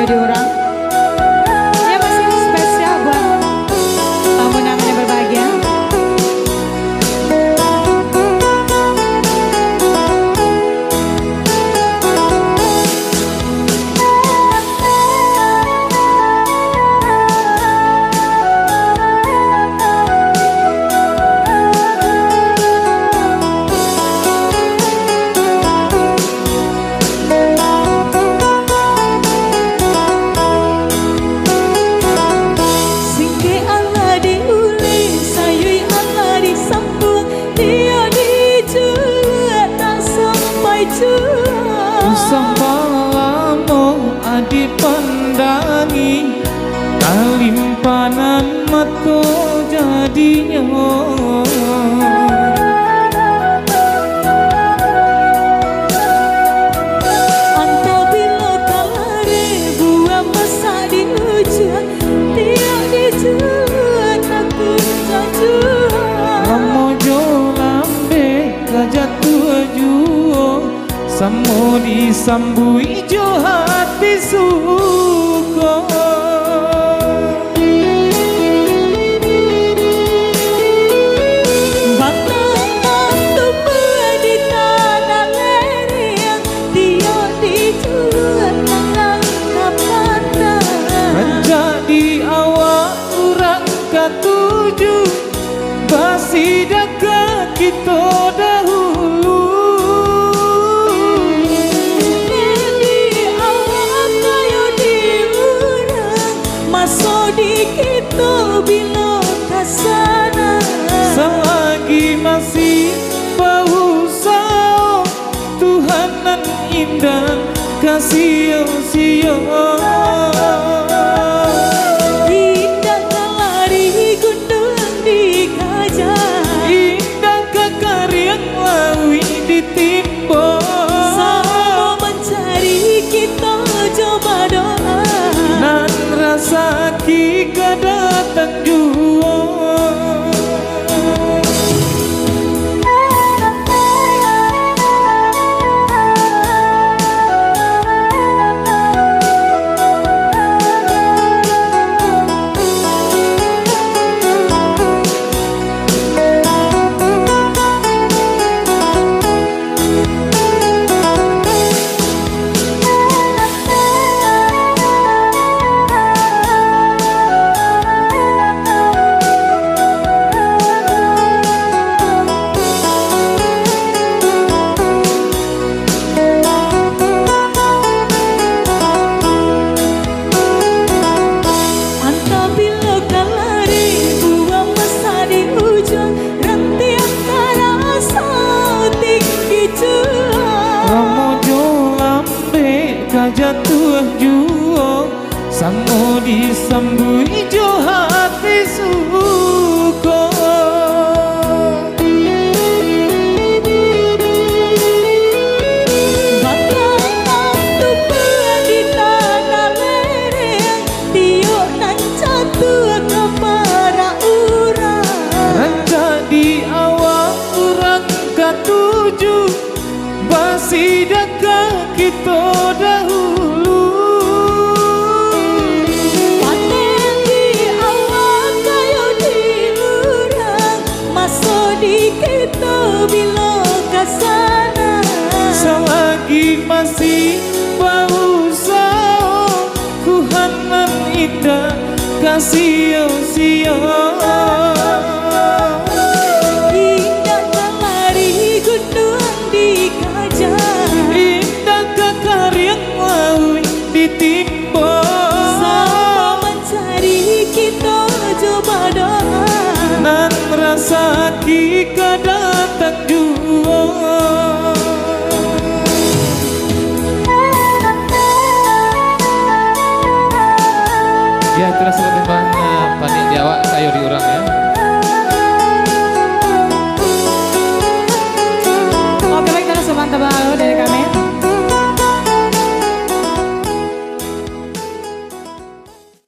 jadi orang. Ya masih spesial buat tamu-tamu yang berbahagia. Dipandangi kalimpanan mata jadinya antau bila kalare buah masak di ujung tiap dijual aku jujur ramo jo lambe gajah tua juo samo disambui jo hati suka batang tumbuh di tanah lereng dia dijual tangan kapanda raja di awak urang katuju basi daga kita dahulu kita bila kasana selagi masih bau sao Tuhanan indah kasih sia indah kalari gunung di gajah indah kekarian lawi ditimba sama mencari kita coba doa nan rasa kita datang jua jatuh jua samo disambui jo hati suka batang tumbuh di tanah lereng tiuk nan jatuh ke para urang raja di awak urang katuju basi daga kita dahulu panen di awak kayu di urang masuk di kita bila kasana selagi masih bau sao Tuhanan indah kasih sia indah kalari gunung di gajah indah kekarian lawi ditimba sama mencari kita coba doa nan rasa kita